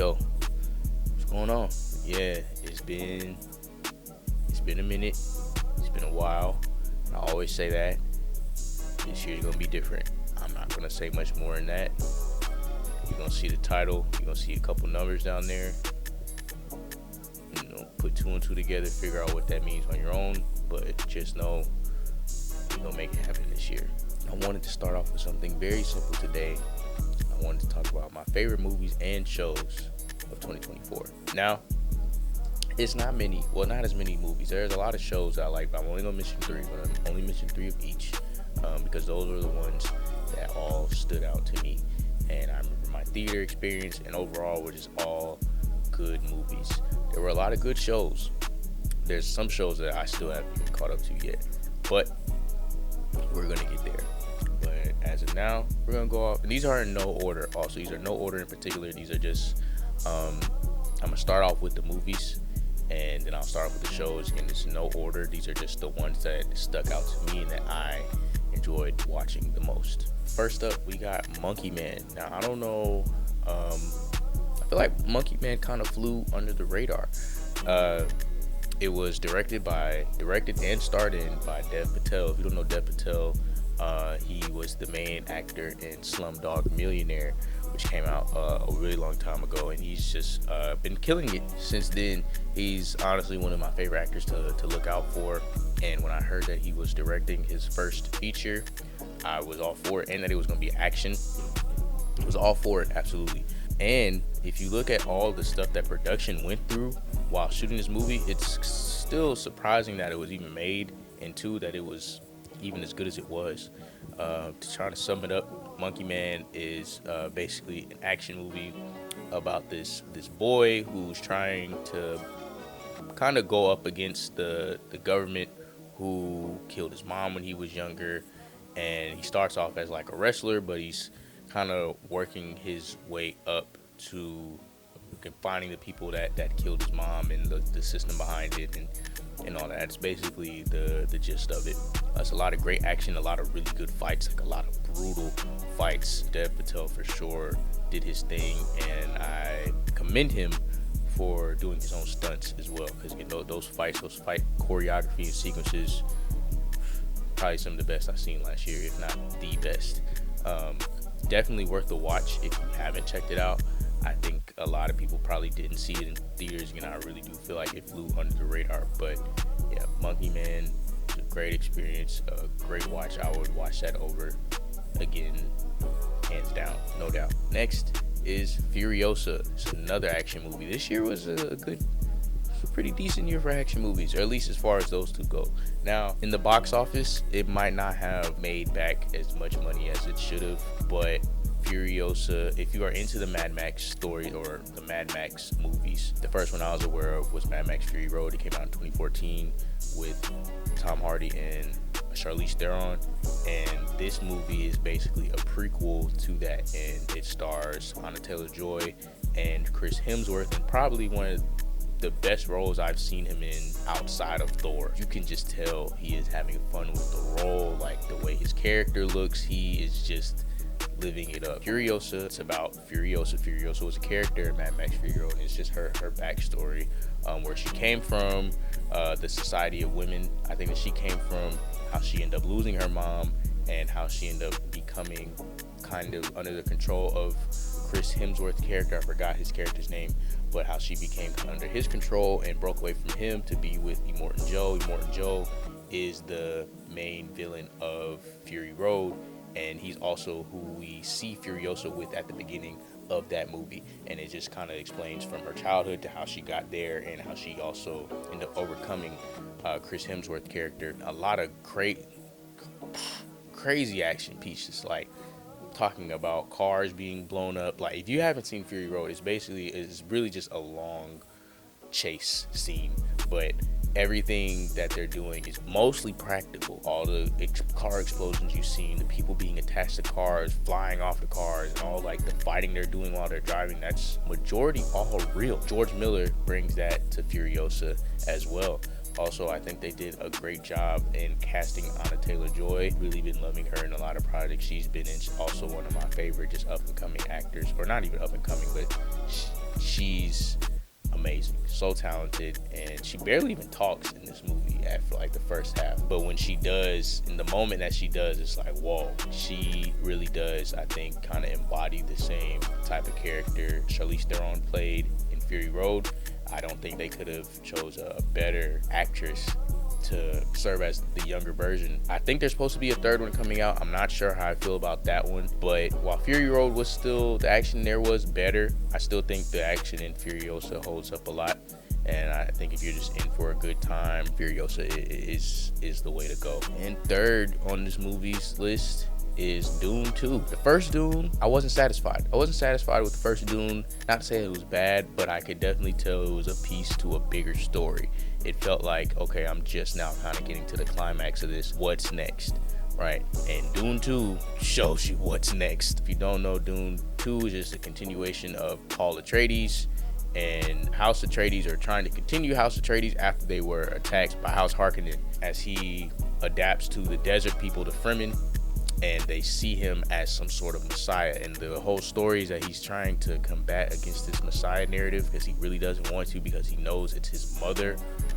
Yo, what's going on? Yeah, it's been a minute. It's been a while. And I always say that this year's gonna be different. I'm not gonna say much more than that. You're gonna see the title. You're gonna see a couple numbers down there. Put two and two together, figure out what that means on your own. But just know we're gonna make it happen this year. I wanted to start off with something very simple today. I wanted to talk about my favorite movies and shows of 2024. Now, it's not many, well, not as many movies. There's a lot of shows I like, but I'm only gonna mention three. But I'm only mention three of each because those were the ones that all stood out to me. And I remember my theater experience, and overall were just all good movies. There were a lot of good shows. There's some shows that I still haven't even caught up to yet, but we're gonna get there. But as of now, we're gonna go off. These are in no order. Also, these are no order in particular. These are just. I'm gonna start off with the movies, and then I'll start off with the shows in this no order. These are just the ones that stuck out to me and that I enjoyed watching the most. First up, we got Monkey Man. Now, I don't know. I feel like Monkey Man kind of flew under the radar. It was directed and starred in by Dev Patel. If you don't know Dev Patel, he was the main actor in Slumdog Millionaire, which came out a really long time ago, and he's just been killing it since then. He's honestly one of my favorite actors to look out for, and when I heard that he was directing his first feature, I was all for it, and that it was going to be action. I was all for it, absolutely. And if you look at all the stuff that production went through while shooting this movie, it's still surprising that it was even made, and two, that it was even as good as it was. To try to sum it up, Monkey Man is basically an action movie about this boy who's trying to kind of go up against the government who killed his mom when he was younger. And he starts off as like a wrestler, but he's kind of working his way up to finding the people that killed his mom and the system behind it and all that. It's basically the gist of it. It's a lot of great action, a lot of really good fights, like a lot of brutal fights. Dev Patel for sure did his thing, and I commend him for doing his own stunts as well, because those fight choreography and sequences, probably some of the best I've seen last year, if not the best. Definitely worth the watch if you haven't checked it out. I think a lot of people probably didn't see it in theaters, and I really do feel like it flew under the radar. But yeah, Monkey Man was a great experience, a great watch. I would watch that over again, hands down, no doubt. Next is Furiosa. It's another action movie. This year was a pretty decent year for action movies, or at least as far as those two go. Now, in the box office, it might not have made back as much money as it should have, but Furiosa, if you are into the Mad Max story or the Mad Max movies, the first one I was aware of was Mad Max Fury Road. It came out in 2014 with Tom Hardy and Charlize Theron, and this movie is basically a prequel to that, and it stars Anya Taylor-Joy and Chris Hemsworth, and probably one of the best roles I've seen him in outside of Thor. You can just tell he is having fun with the role, like the way his character looks. He is just living it up. Furiosa, it's about Furiosa. Furiosa was a character in Mad Max Fury Road, and it's just her backstory, where she came from, the society of women. I think that she came from, how she ended up losing her mom, and how she ended up becoming kind of under the control of Chris Hemsworth's character. I forgot his character's name, but how she became under his control and broke away from him to be with Immortan Joe. Immortan Joe is the main villain of Fury Road, and he's also who we see Furiosa with at the beginning of that movie. And it just kind of explains from her childhood to how she got there, and how she also ended up overcoming Chris Hemsworth's character. A lot of crazy action pieces, like talking about cars being blown up. Like, if you haven't seen Fury Road, it's really just a long chase scene, but everything that they're doing is mostly practical. All the car explosions you've seen, the people being attached to cars, flying off the cars, and all like the fighting they're doing while they're driving, that's majority all real. George Miller brings that to Furiosa as well. Also, I think they did a great job in casting Anya Taylor-Joy. Really been loving her in a lot of projects she's been in. She's also one of my favorite just up-and-coming actors, or not even up-and-coming, but she's amazing, so talented, and she barely even talks in this movie after like the first half. But when she does, in the moment that she does, it's like, whoa, she really does, I think, kind of embody the same type of character Charlize Theron played in Fury Road. I don't think they could have chose a better actress to serve as the younger version. I think there's supposed to be a third one coming out. I'm not sure how I feel about that one, but while Fury Road was still, the action there was better, I still think the action in Furiosa holds up a lot. And I think if you're just in for a good time, Furiosa is the way to go. And third on this movie's list is Dune 2. The first Dune, I wasn't satisfied. I wasn't satisfied with the first Dune. Not to say it was bad, but I could definitely tell it was a piece to a bigger story. It felt like, okay, I'm just now kind of getting to the climax of this. What's next? Right? And Dune 2 shows you what's next. If you don't know, Dune 2 is just a continuation of Paul Atreides, and House Atreides are trying to continue House Atreides after they were attacked by House Harkonnen, as he adapts to the desert people, the Fremen, and they see him as some sort of messiah. And the whole story is that he's trying to combat against this messiah narrative because he really doesn't want to, because he knows it's his mother.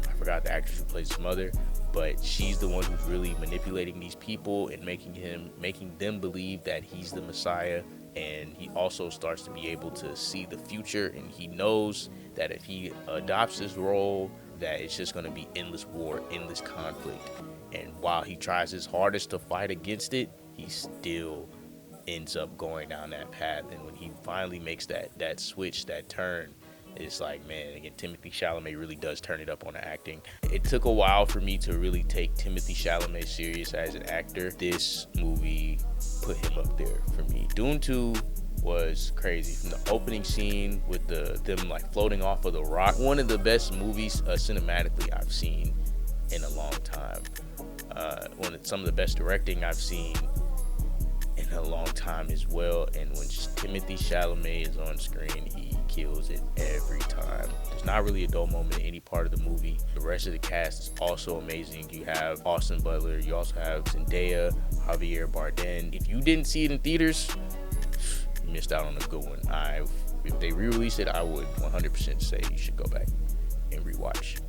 I forgot the actress who plays his mother, but she's the one who's really manipulating these people and making them believe that he's the messiah. And he also starts to be able to see the future, and he knows that if he adopts this role, that it's just going to be endless war, endless conflict. And while he tries his hardest to fight against it, he still ends up going down that path. And when he finally makes that switch, that turn, it's like, man, again, Timothée Chalamet really does turn it up on the acting. It took a while for me to really take Timothée Chalamet serious as an actor. This movie put him up there for me. Dune 2 was crazy. From the opening scene with them like floating off of the rock, one of the best movies cinematically I've seen in a long time. Some of the best directing I've seen in a long time as well. And when Timothée Chalamet is on screen, he kills it every time. There's not really a dull moment in any part of the movie. The rest of the cast is also amazing. You have Austin Butler, you also have Zendaya, Javier Bardem. If you didn't see it in theaters, you missed out on a good one. If they re-release it, I would 100% say you should go back and rewatch.